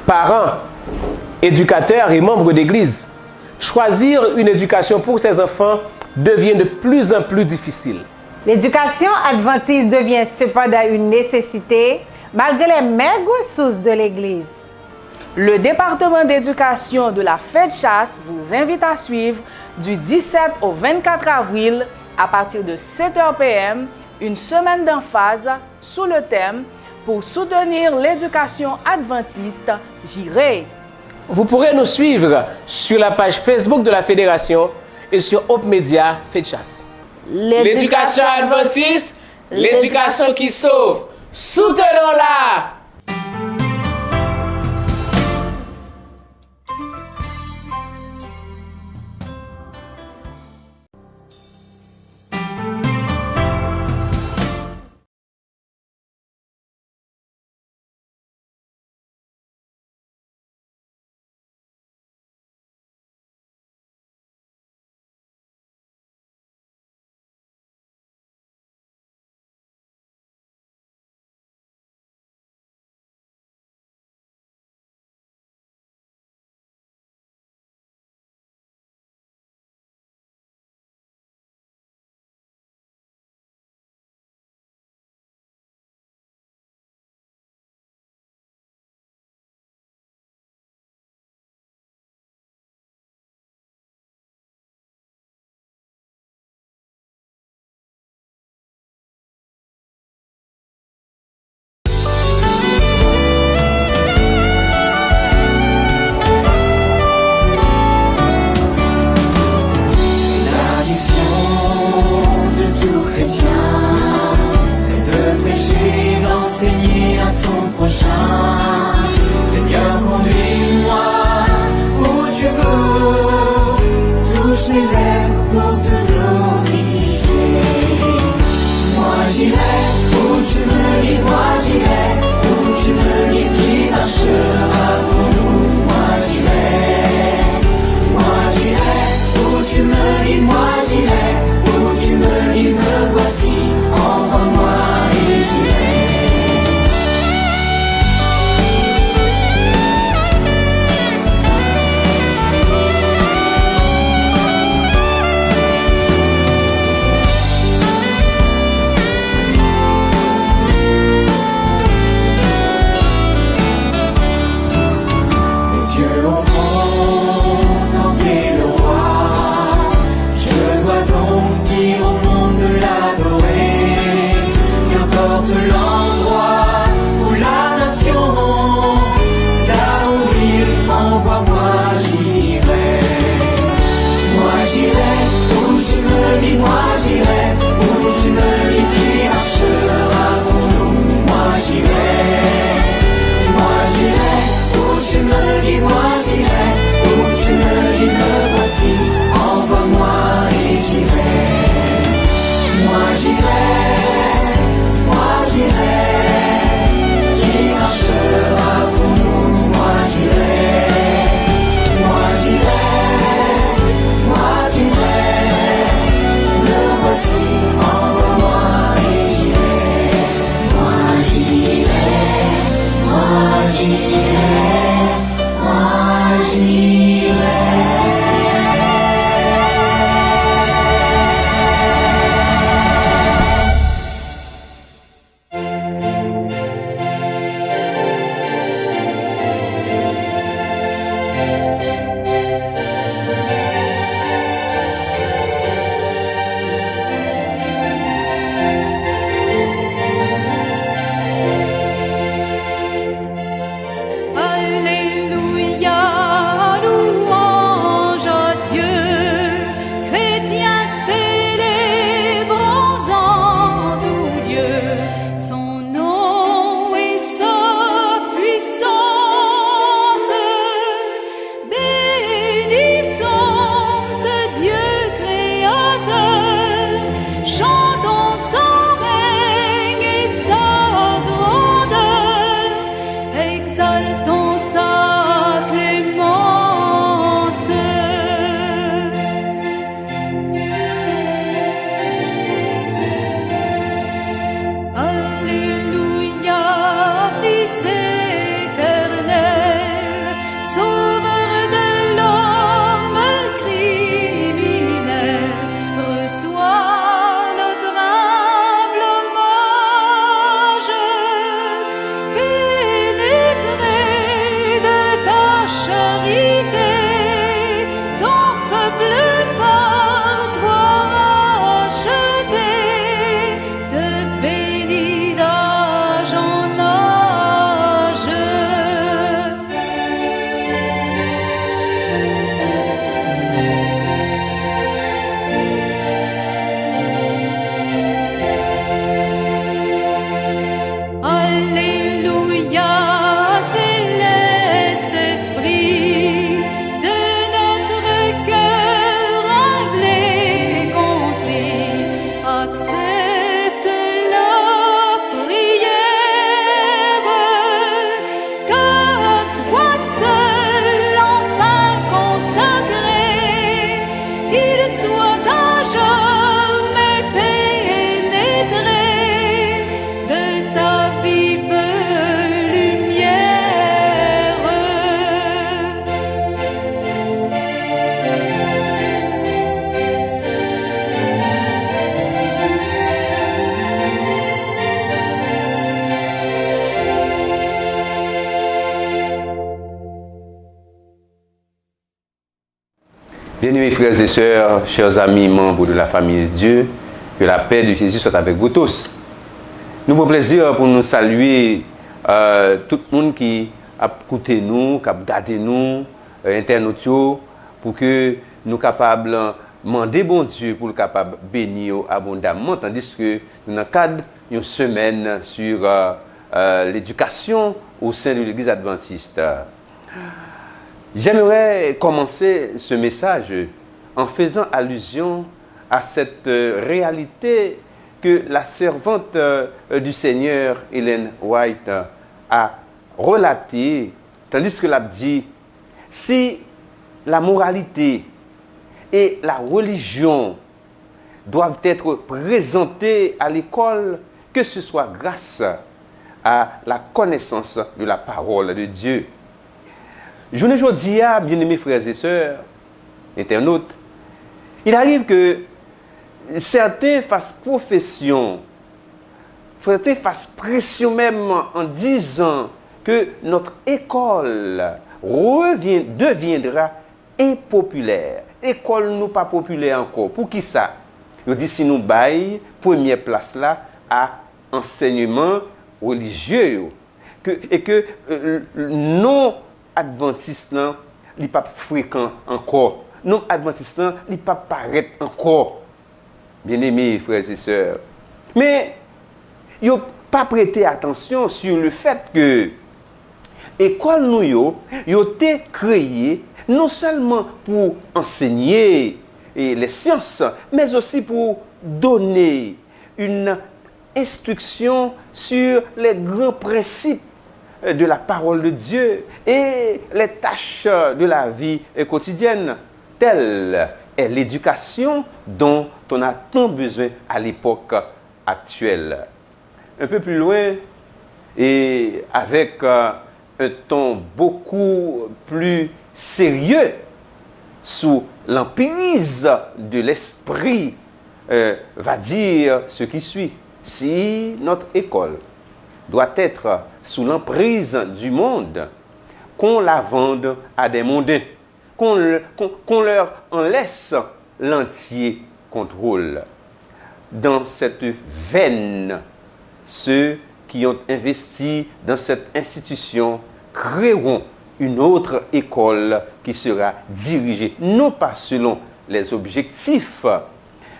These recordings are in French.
Parents, éducateurs et membres d'église, choisir une éducation pour ses enfants devient de plus en plus difficile. L'éducation adventiste devient cependant une nécessité malgré les maigres ressources de l'Église. Le département d'éducation de la FEDCHAS vous invite à suivre du 17 au 24 avril à partir de 7h PM une semaine d'emphase sous le thème « Pour soutenir l'éducation adventiste, j'irai ». Vous pourrez nous suivre sur la page Facebook de la Fédération et sur Hope Media FEDCHAS. L'éducation adventiste, l'éducation qui sauve. Soutenons-la! Bien-aimés frères et sœurs, chers amis, membres de la famille de Dieu, que la paix de Jésus soit avec vous tous. Nous avons plaisir pour nous saluer tout le monde qui a écouté nous, qui a regardé nous, internautes, pour que nous soyons capables de demander bon Dieu pour le capable de bénir abondamment, tandis que nous dans le cadre d'une semaine sur l'éducation au sein de l'Église adventiste. J'aimerais commencer ce message en faisant allusion à cette réalité que la servante du Seigneur, Ellen White, a relatée, tandis que l'a dit, si la moralité et la religion doivent être présentées à l'école, que ce soit grâce à la connaissance de la parole de Dieu. Je ne dis pas, bien-aimés frères et sœurs, internautes, il arrive que certains fassent profession, certains fassent pression même en disant que notre école deviendra impopulaire. École nous pas populaire encore. Pour qui ça? Je dis si nous baillons première place là à enseignement religieux et que non adventistes ne sont pas fréquents encore. Non adventistes ne sont pas paraître encore. Bien-aimés frères et sœurs. Mais ils n'ont pas prêté attention sur le fait que l'école nous a été créée non seulement pour enseigner les sciences, mais aussi pour donner une instruction sur les grands principes de la parole de Dieu et les tâches de la vie quotidienne, telle est l'éducation dont on a tant besoin à l'époque actuelle. Un peu plus loin, et avec un ton beaucoup plus sérieux, sous l'emprise de l'esprit, va dire ce qui suit. Si notre école doit être sous l'emprise du monde, qu'on la vende à des mondains, qu'on leur en laisse l'entier contrôle. Dans cette veine, ceux qui ont investi dans cette institution créeront une autre école qui sera dirigée non pas selon les objectifs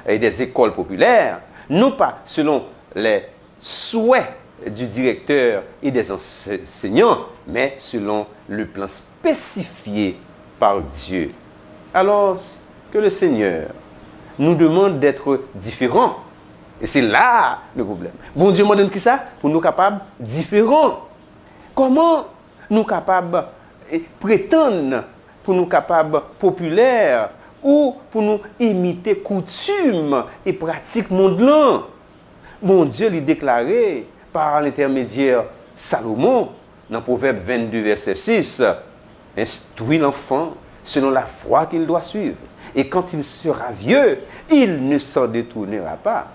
des écoles populaires, non pas selon les souhaits du directeur et des enseignants, mais selon le plan spécifié par Dieu. Alors que le Seigneur nous demande d'être différents. Et c'est là le problème. Bon Dieu demande qui ça? Pour nous capables différents. Comment nous capables prétendre pour nous capables populaires ou pour nous imiter coutumes et pratiques mondaines? Bon Dieu l'a déclaré par l'intermédiaire Salomon dans Proverbe 22, verset 6. Instruis l'enfant selon la foi qu'il doit suivre. Et quand il sera vieux, il ne s'en détournera pas.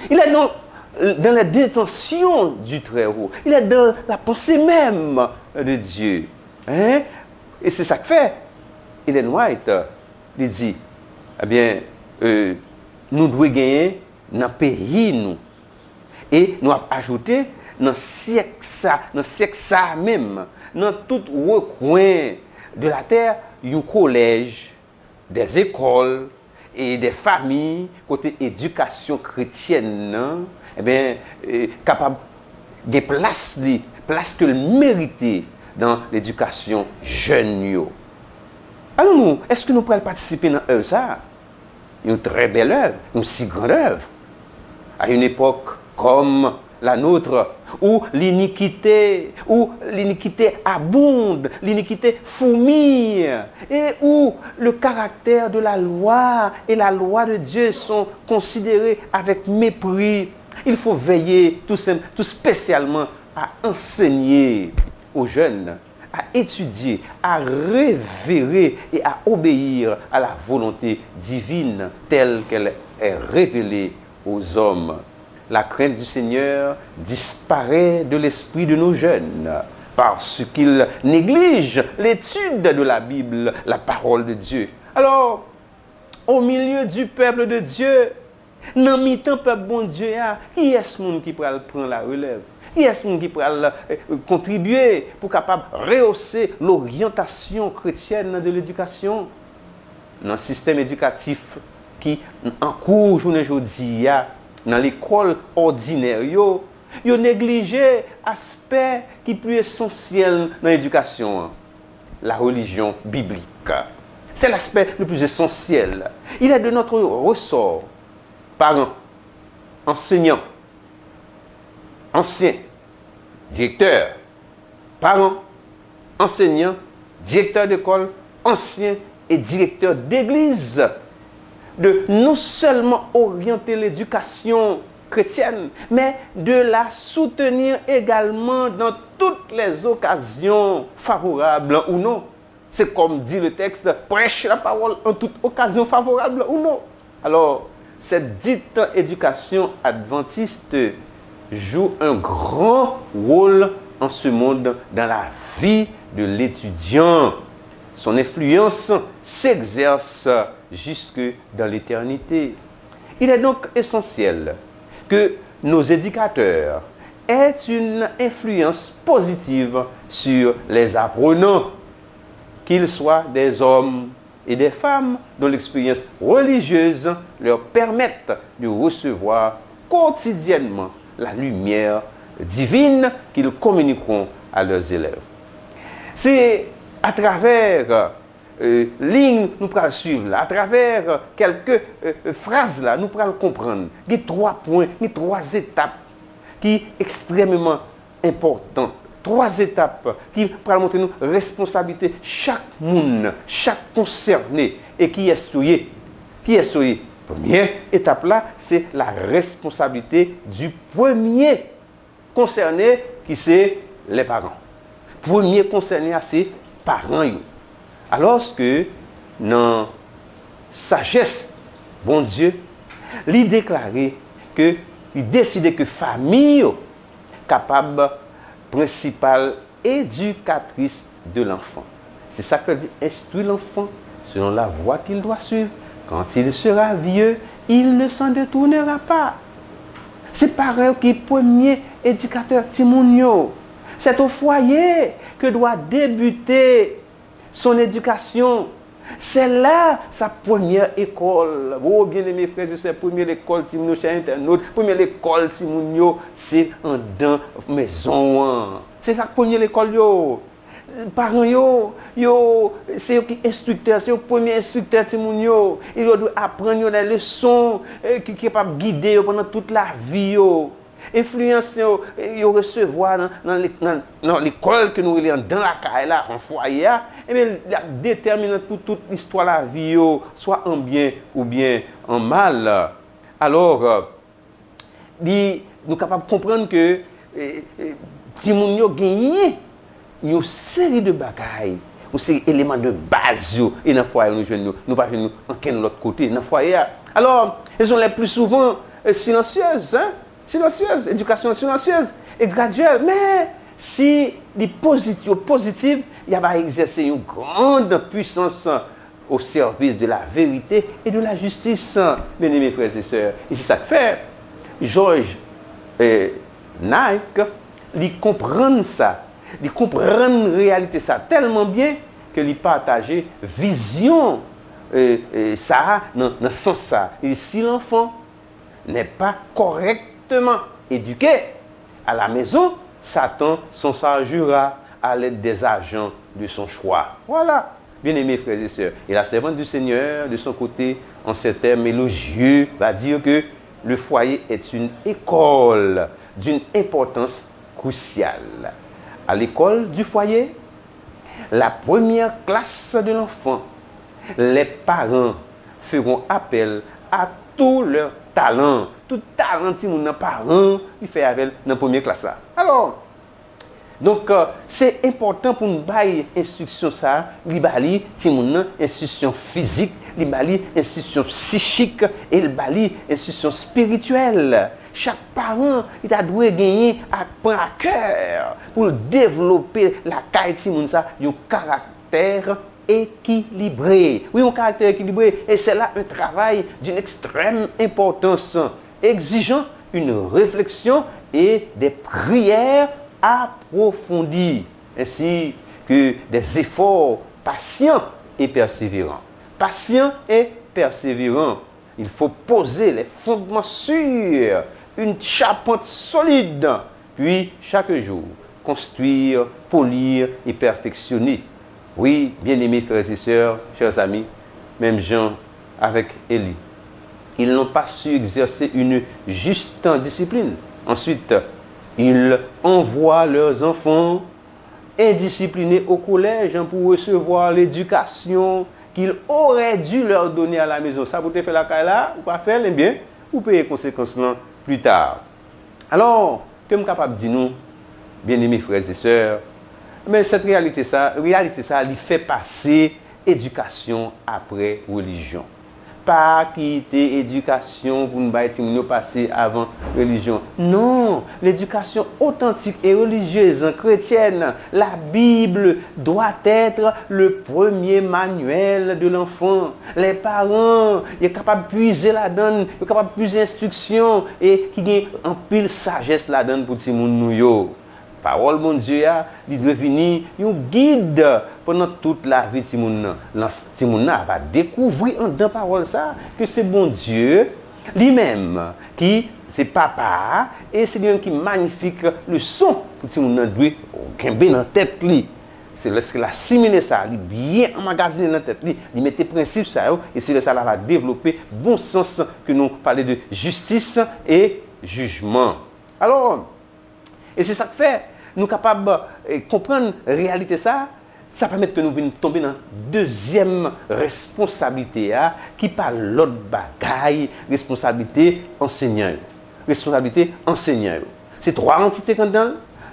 Il est dans la détention du Très-Haut. Il est dans la pensée même de Dieu. Hein? Et c'est ça que fait. Ellen White, il dit, eh bien, nous devons gagner dans le pays, nous. Et nous avons ajouté dans le siècle ça même, dans tout recoin de la terre, un collège, des écoles et des familles, côté éducation chrétienne, eh bien, capable de place que le mérité dans l'éducation jeune. Alors nous, est-ce que nous pouvons participer dans œuvre ça? Une très belle œuvre, une si grande œuvre. À une époque comme la nôtre, où l'iniquité abonde, l'iniquité fourmille, et où le caractère de la loi et la loi de Dieu sont considérés avec mépris. Il faut veiller tout spécialement à enseigner aux jeunes, à étudier, à révérer et à obéir à la volonté divine telle qu'elle est révélée aux hommes. La crainte du Seigneur disparaît de l'esprit de nos jeunes parce qu'ils négligent l'étude de la Bible, la parole de Dieu. Alors, au milieu du peuple de Dieu, dans mi-temps peuple bon Dieu, qui est-ce monde qui pourra prendre la relève? Qui est-ce monde qui pourra contribuer pour capable rehausser l'orientation chrétienne de l'éducation? Dans le système éducatif qui en cours aujourd'hui, dans l'école ordinaire, yo négligé aspect qui est plus essentiel dans l'éducation, la religion biblique. C'est l'aspect le plus essentiel. Il est de notre ressort, parents, enseignants, anciens, directeurs, parents, enseignants, directeurs d'école, anciens et directeurs d'église, de non seulement orienter l'éducation chrétienne, mais de la soutenir également dans toutes les occasions favorables ou non. C'est comme dit le texte, prêche la parole en toute occasion favorable ou non. Alors, cette dite éducation adventiste joue un grand rôle en ce monde dans la vie de l'étudiant. Son influence s'exerce jusque dans l'éternité. Il est donc essentiel que nos éducateurs aient une influence positive sur les apprenants, qu'ils soient des hommes et des femmes dont l'expérience religieuse leur permette de recevoir quotidiennement la lumière divine qu'ils communiqueront à leurs élèves. C'est à travers lignes, nous pourrons suivre là, à travers quelques phrases là, nous pourrons comprendre. Il y a 3 points, il y a 3 étapes qui sont extrêmement importantes. 3 étapes qui pourront montrer nous responsabilité chaque monde, chaque concerné et qui est souillé. Qui est souillé. Première étape là, c'est la responsabilité du premier concerné qui c'est les parents. Premier concerné c'est parents. Alors que dans sagesse, bon Dieu, il déclarait que, il décidait que famille capable principale éducatrice de l'enfant. C'est ça que dit instruire l'enfant selon la voie qu'il doit suivre. Quand il sera vieux, il ne s'en détournera pas. C'est pareil qui est premier éducateur Timounio. C'est au foyer que doit débuter son éducation. C'est là sa première école. Oh, bien aimés frères et sœurs, première école Timounio chez internaute, première école Timounio, c'est en dans maison. C'est ça première école yo. Parents c'est eux qui instructeurs, c'est le premier instructeur Timounio. Il doit apprendre les leçons qui sont capables de guider pendant toute la vie. Influence yo recevoir dans l'école que nous avons dans la caille là en foyer et bien déterminant pour toute l'histoire de la vie soit en bien ou bien en mal. Alors nous sommes capables de comprendre que Timounio gagne une série de bagailles, une série d'éléments de base et dans le foyer nous pas venir en quel autre côté dans le foyer. Alors elles sont les plus souvent silencieuses, hein? Silencieuse, éducation silencieuse et graduelle. Mais si les positifs, il va exercer une grande puissance au service de la vérité et de la justice. Bien aimés frères et sœurs, et c'est ça que fait George Nike, il comprend ça, il comprend la réalité ça tellement bien que il partage vision ça dans ce sens ça. Et si l'enfant n'est pas correctement éduqué à la maison, Satan s'en chargera à l'aide des agents de son choix. Voilà, bien aimés frères et sœurs. Et la servante du Seigneur, de son côté, en ces termes élogieux, va dire que le foyer est une école d'une importance cruciale. À l'école du foyer, la première classe de l'enfant, les parents feront appel à tous leurs talents. Tout talent, si mon parent, il fait avec dans la première classe là. Alors, donc, c'est important pour nous bailler instruction ça, libali, timoun, instruction physique, libali, instruction psychique et libali, instruction spirituelle. Chaque parent, il a dû gagner à prendre à cœur pour développer la caille timoun ça, un caractère équilibré. Oui, un caractère équilibré. Et c'est là un travail d'une extrême importance, exigeant une réflexion et des prières approfondies, ainsi que des efforts patients et persévérants. Patients et persévérants. Il faut poser les fondements sûrs, une charpente solide, puis chaque jour, construire, polir et perfectionner. Oui, bien-aimés frères et sœurs, chers amis, même Jean avec Élie, ils n'ont pas su exercer une juste discipline. Ensuite, ils envoient leurs enfants indisciplinés au collège pour recevoir l'éducation qu'ils auraient dû leur donner à la maison. Ça, vous avez fait la caille là, ou pas faire, eh bien, vous payez les conséquences là plus tard. Alors, que je suis capable de dire nous, bien-aimés frères et sœurs, mais cette réalité, ça, il fait passer éducation après religion. Pas quitter éducation pour nous passer avant religion. Non, l'éducation authentique et religieuse chrétienne, la Bible doit être le premier manuel de l'enfant. Les parents, ils sont capables de puiser là-dedans, ils sont capables de puiser l'instruction et qui ont en pile sagesse là-dedans pour ces gens. Parole, mon Dieu, il doit venir un guide pendant toute la vie de Timoun. Timoun va découvrir dans la parole ça que c'est bon Dieu lui-même qui c'est papa et c'est lui qui magnifique le son pour Timoun doit gagner dans la tête. C'est lorsqu'il a assimilé ça, il bien emmagasiné dans la tête, il met des principes ça et c'est ça va développer bon sens que nous parlons de justice et jugement. Alors, et c'est ça que fait. Nous sommes capables de comprendre la réalité, ça permet que nous venions tomber dans la deuxième responsabilité, qui parle de l'autre bagaille, responsabilité enseignant. Responsabilité enseignant. C'est trois entités quand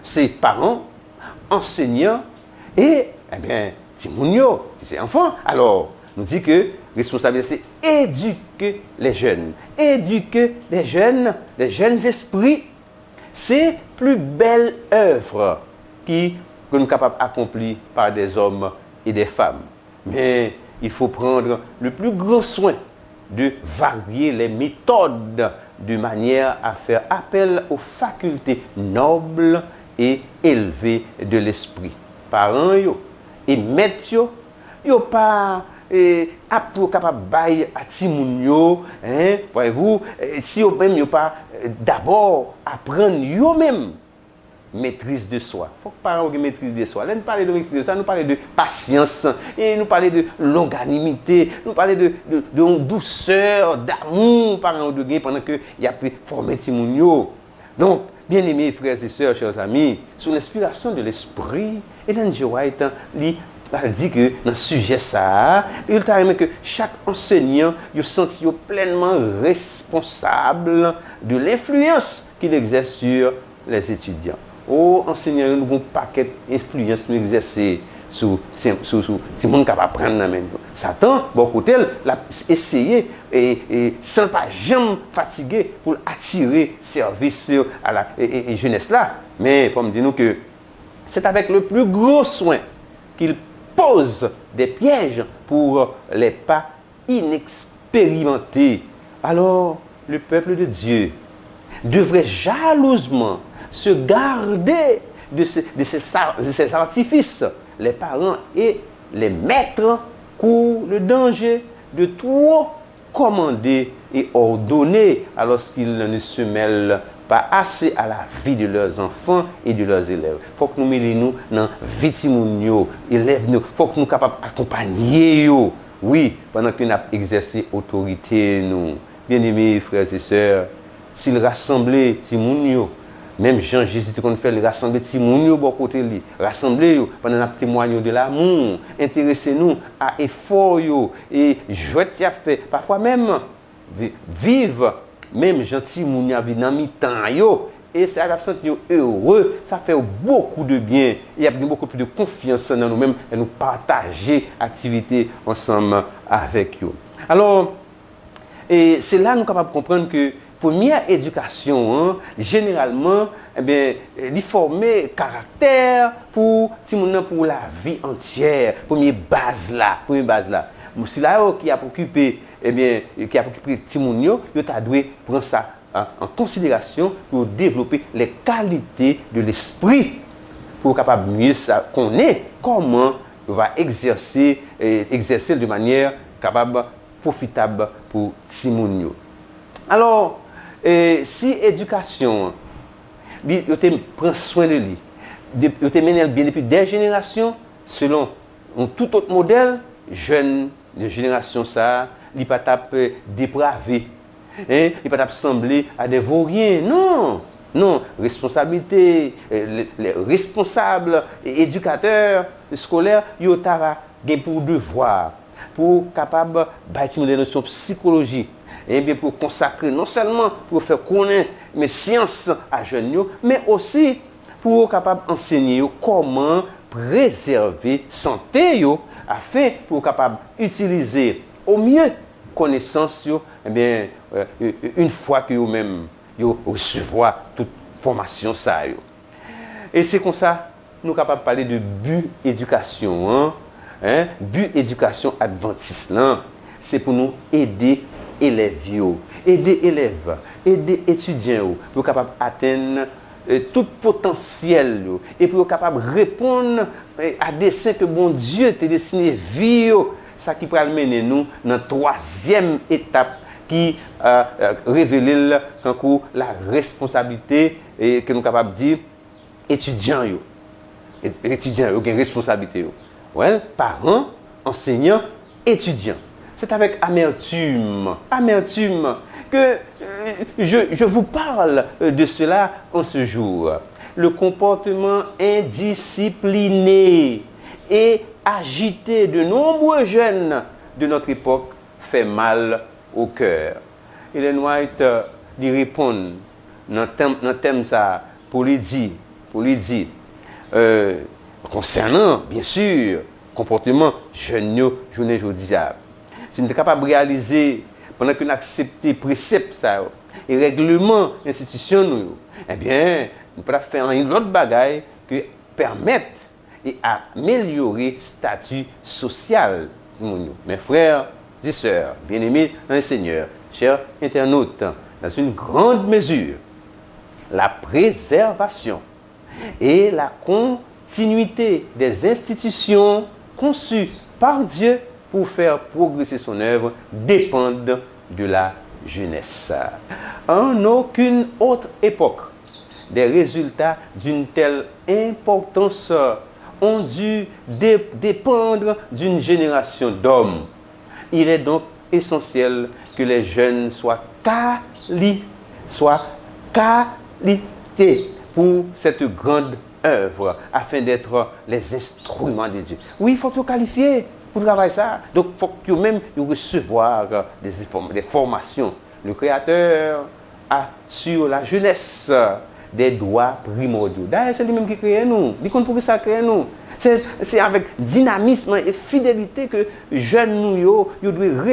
c'est parents, enseignants et, eh bien, Timounio, c'est enfants. Alors, nous dit que responsabilité, c'est éduquer les jeunes. Éduquer les jeunes esprits. C'est plus belle œuvre que nous sommes capables d'accomplir par des hommes et des femmes. Mais il faut prendre le plus grand soin de varier les méthodes de manière à faire appel aux facultés nobles et élevées de l'esprit. Parents et maîtres, yo pas capable bailler à Timounio, hein, voyez-vous, si vous même pas d'abord apprendre eux-mêmes maîtrise de soi. Il faut que parents aient maîtrise de soi. Là, nous parlons de maîtrise de soi, nous parlons de patience, et nous parlons de longanimité, nous parlons de douceur, d'amour, parents de gain pendant que il y a pu former Timounio. Donc, bien-aimés frères et sœurs, chers amis, sous l'inspiration de l'esprit, Ellen G. White dit que dans ce sujet, il t'a aimé que chaque enseignant se senti pleinement responsable de l'influence qu'il exerce sur les étudiants. Oh, enseignants, nous avons un paquet d'influence nous exercer sur ce monde qui va prendre la main. Satan, bon côté, l'a essayé et sans pas jamais fatiguer pour attirer service à la jeunesse là. Mais il faut me dire que c'est avec le plus gros soin qu'il pose des pièges pour les pas inexpérimentés. Alors, le peuple de Dieu devrait jalousement se garder de ces artifices. Les parents et les maîtres courent le danger de trop commander et ordonner alors qu'ils ne se mêlent pas assez à la vie de leurs enfants et de leurs élèves. Il faut que nous mêlions dans la vie de élèves. Il faut que nous soyons capables d'accompagner. Oui, pendant que nous avons exercé autorité. Nous. Bien-aimés frères et sœurs, s'ils rassemblaient Timounio, même Jean-Jésus, qu'on fait rassembler Timounio bon côté lui, rassembler pendant la témoigne de l'amour, intéressez-nous à effort et jouer à fait, parfois même vivre même gentil Mounia vit dans mi-temps et ça a senti heureux, ça fait beaucoup de bien, il y a beaucoup plus de confiance dans nous-mêmes et nous partager activité ensemble avec eux. Alors, et c'est là que nous sommes capables de comprendre que première éducation, généralement, eh bien, li former caractère pour pour la vie entière, première base là. Si là qui a occupé Timounio, il t'a dû prendre ça en considération pour développer les qualités de l'esprit pour capable mieux connaître comment on va exercer de manière capable profitable pour Timounio. Alors, si l'éducation, prend soin de lui, il te mène bien depuis des générations, selon un tout autre modèle, jeune de génération ça, il pas dépravé, il pas sembler à des vauriens, non, responsabilité, les responsables, éducateurs, scolaires, ils ont pour devoir, pour capable bâtir des notions de psychologie, et bien pour consacrer non seulement pour faire connaître mes sciences à jeunes, mais aussi pour capable enseigner comment préserver santé afin pour capable utiliser au mieux connaissance une fois que vous même recevoir toute formation ça et c'est comme ça nous sommes capables de parler de but éducation but éducation adventiste c'est pour nous aider élèves aider étudiants pour capable atteindre tout potentiel et pour capable répondre à dessein que bon Dieu t'a destiné vie ça qui va mener nous dans la troisième étape qui révèle la responsabilité et que nous sommes capables de dire étudiants ont une responsabilité parents enseignants étudiants. C'est avec amertume que je vous parle de cela en ce jour. Le comportement indiscipliné et agité de nombreux jeunes de notre époque fait mal au cœur. Ellen White lui répond dans le thème ça pour lui dire concernant bien sûr comportement jeune journée aujourd'hui. Si nous sommes capables de réaliser pendant que nous acceptons les préceptes et règlements institutionnels, eh bien, nous pouvons faire une autre bagaille que permettre et améliorer le statut social. Mes frères et sœurs, bien-aimés dans le Seigneur, chers internautes, dans une grande mesure, la préservation et la continuité des institutions conçues par Dieu pour faire progresser son œuvre dépendent de la jeunesse. En aucune autre époque, des résultats d'une telle importance ont dû dépendre d'une génération d'hommes. Il est donc essentiel que les jeunes soient qualifiés pour cette grande œuvre afin d'être les instruments de Dieu. Oui, il faut tout qualifier pour travailler ça. Donc, il faut que même recevoir des formations. Le Créateur a sur la jeunesse des droits primordiaux. D'ailleurs, c'est lui-même qui crée nous. Il compte pour ça crée nous. C'est avec dynamisme et fidélité que jeunes nous doivent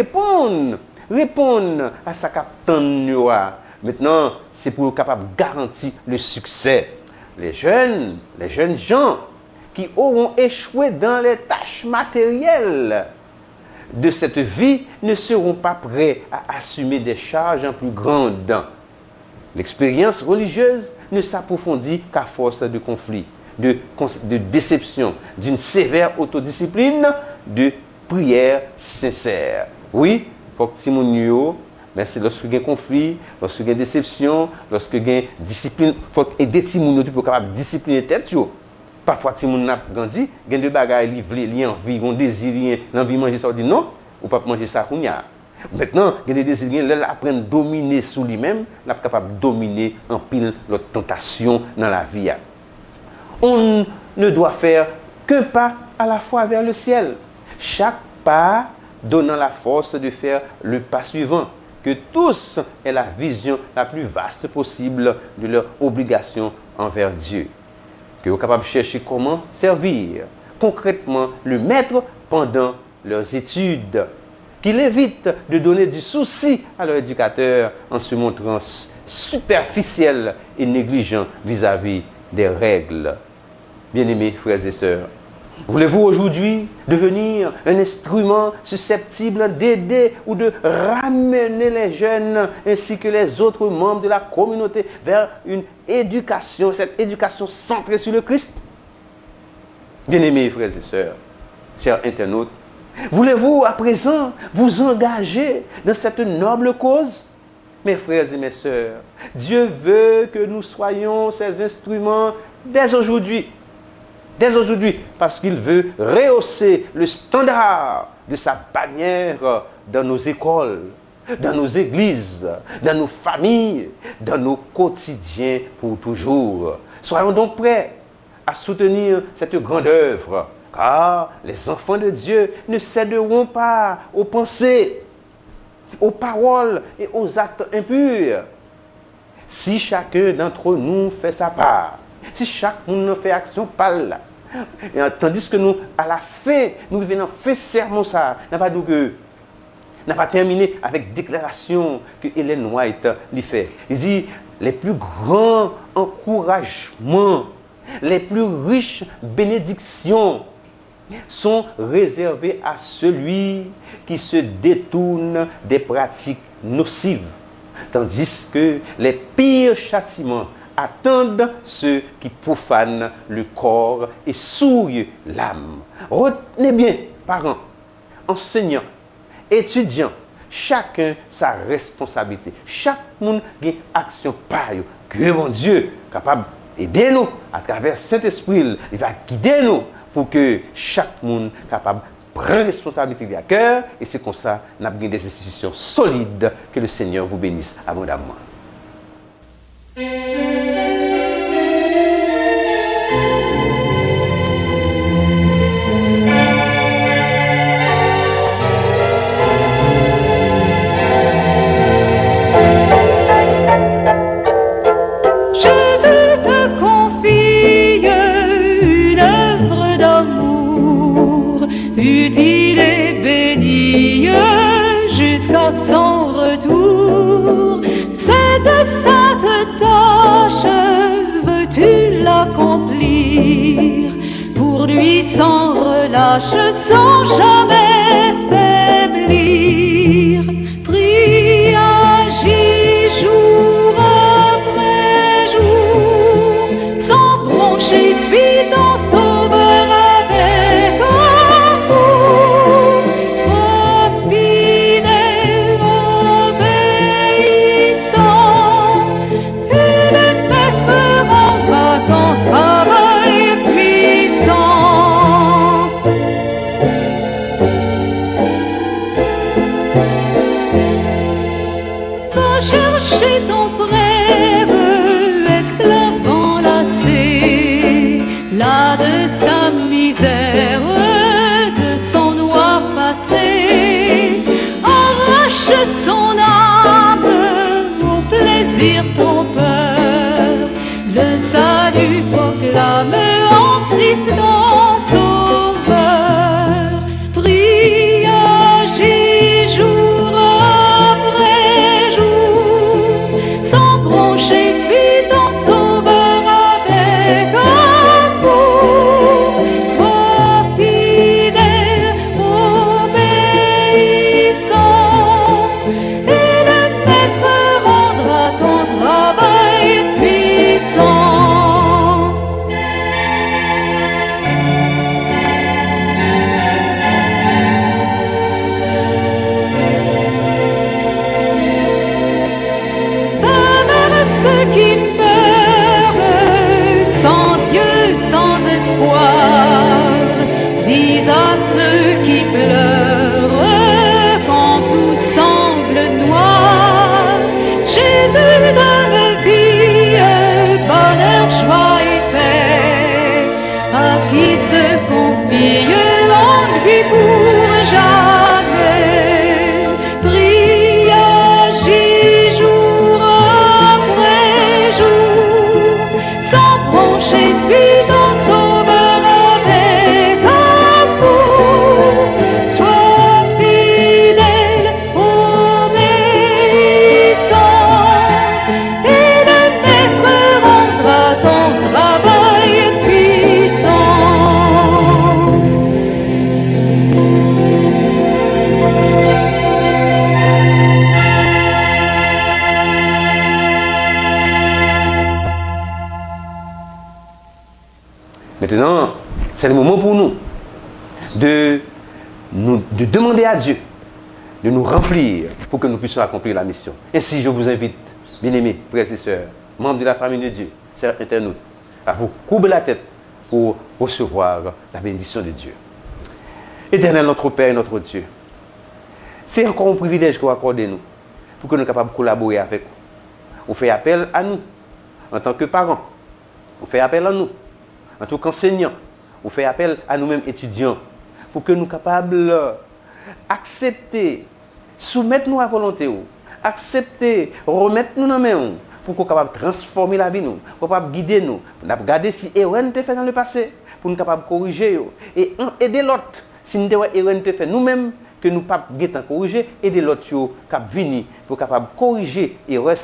répondre à sa captain. Maintenant, c'est pour capable garantir le succès. Les jeunes gens qui auront échoué dans les tâches matérielles de cette vie ne seront pas prêts à assumer des charges en plus grandes. L'expérience religieuse ne s'approfondit qu'à force de conflits, de déception, d'une sévère autodiscipline, de prières sincères. Oui, il faut que Timounio, mais c'est lorsqu'il y a un conflit, lorsqu'il y a une déception, lorsqu'il y a une discipline, il faut aider Timounio pour capable discipliner tête. Parfois, Timoun n'a pas grandi, il y a des bagages, il y a envie, il y a un désir, l'envie de manger ça, on dit non, ou pas manger ça, on y a. Maintenant, il y a des désirs, il apprend à dominer sous lui-même, il est capable de dominer en pile l'autre tentation dans la vie. On ne doit faire qu'un pas à la fois vers le ciel. Chaque pas donnant la force de faire le pas suivant. Que tous aient la vision la plus vaste possible de leur obligation envers Dieu. Que vous soyez capable de chercher comment servir concrètement le maître pendant leurs études. qu'il évite de donner du souci à leur éducateur en se montrant superficiel et négligent vis-à-vis des règles. Bien-aimés frères et sœurs, voulez-vous aujourd'hui devenir un instrument susceptible d'aider ou de ramener les jeunes ainsi que les autres membres de la communauté vers une éducation, cette éducation centrée sur le Christ? Bien-aimés frères et sœurs, chers internautes, voulez-vous à présent vous engager dans cette noble cause? Mes frères et mes sœurs, Dieu veut que nous soyons ses instruments dès aujourd'hui. Dès aujourd'hui, parce qu'il veut rehausser le standard de sa bannière dans nos écoles, dans nos églises, dans nos familles, dans nos quotidiens pour toujours. Soyons donc prêts à soutenir cette grande œuvre, car les enfants de Dieu ne céderont pas aux pensées, aux paroles et aux actes impurs. Si chacun d'entre nous fait sa part, si chacun fait action pâle, tandis que nous, à la fin, nous venons faire sermon ça, n'a pas terminé avec déclaration que Ellen White lui fait. Il dit, les plus grands encouragements, les plus riches bénédictions sont réservées à celui qui se détourne des pratiques nocives, tandis que les pires châtiments attendent ceux qui profanent le corps et souillent l'âme. Retenez bien, parents, enseignants, étudiants, chacun sa responsabilité. Chaque monde a une action pareille. Que mon Dieu capable d'aider nous à travers cet esprit, il va guider nous pour que chaque monde capable prendre responsabilité à cœur. Et c'est comme ça qu'on a des institutions solides. Que le Seigneur vous bénisse abondamment. Utile et bénie jusqu'à son retour. Cette sainte tâche, veux-tu l'accomplir? Pour lui sans relâche, sans jamais faiblir. Prie, agis jour après jour, sans broncher, suis ton sauveur. Chercher ton frère, esclave enlacé, là de sa misère, de son noir passé. Arrache son âme au plaisir trompeur, le salut proclame en Christ ton sauveur. Prie, agis jour après jour, sans broncher, suis ton sauveur avec amour. Sois fidèle, obéissant, et le Maître rendra ton travail puissant. Ceux qui meurent sans Dieu, sans espoir, dis à ceux qui pleurent quand tout semble noir. Jésus donne vie, bonheur, joie et paix à qui se confie en lui pour jamais. Prie, agis jour après jour, sans broncher, suis ton sauveur avec amour. Sois fidèle, Maintenant, c'est le moment pour nous de demander à Dieu de nous remplir pour que nous puissions accomplir la mission. Ainsi, je vous invite, bien-aimés, frères et sœurs, membres de la famille de Dieu, chers internautes, à vous courber la tête pour recevoir la bénédiction de Dieu. Éternel, notre Père et notre Dieu, c'est encore un privilège qu'on accorde nous pour que nous soyons capables de collaborer avec vous. On fait appel à nous en tant que parents. On fait appel à nous en tant qu'enseignants. On fait appel à nous-mêmes étudiants pour que nous soyons capables d'accepter, soumettre nous à volonté, accepter, remettre nous dans la main pour qu'on soit capable de transformer la vie, nous, pour capable de guider nous, pour regarder si erreur nous fait dans le passé, pour nous capables de corriger et aider l'autre. Si nous avons erreur nous fait nous-mêmes, que nous ne pouvons pas corriger, aider l'autre qui venir pour capable de corriger erreur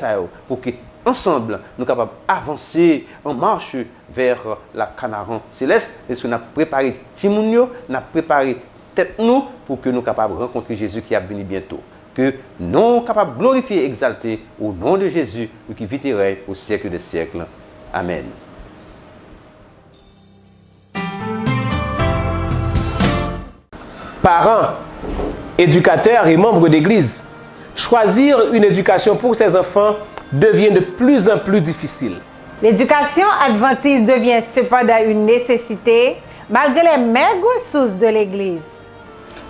pour que ensemble nous capables d'avancer en marche vers la Canaan céleste. Parce que nous avons préparé Timounio, nous avons préparé tête nous pour que nous capables de rencontrer Jésus qui va venir bientôt. Que nous capables de glorifier et exalter au nom de Jésus, qui viterait au siècle des siècles. Amen. Parents, éducateurs et membres d'église, choisir une éducation pour ses enfants devient de plus en plus difficile. L'éducation adventiste devient cependant une nécessité malgré les maigres ressources de l'Église.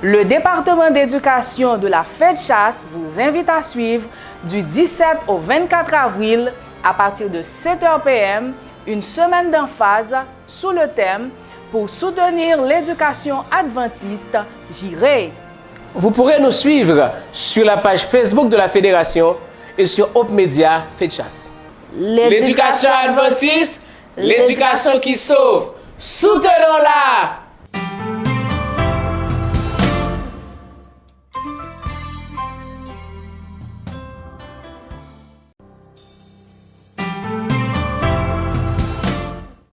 Le département d'éducation de la FEDCHAS vous invite à suivre du 17 au 24 avril à partir de 7h PM une semaine d'emphase sous le thème « Pour soutenir l'éducation adventiste, j'irai ». Vous pourrez nous suivre sur la page Facebook de la Fédération et sur Hope Media FEDCHAS. L'éducation adventiste, l'éducation qui sauve. Soutenons-la!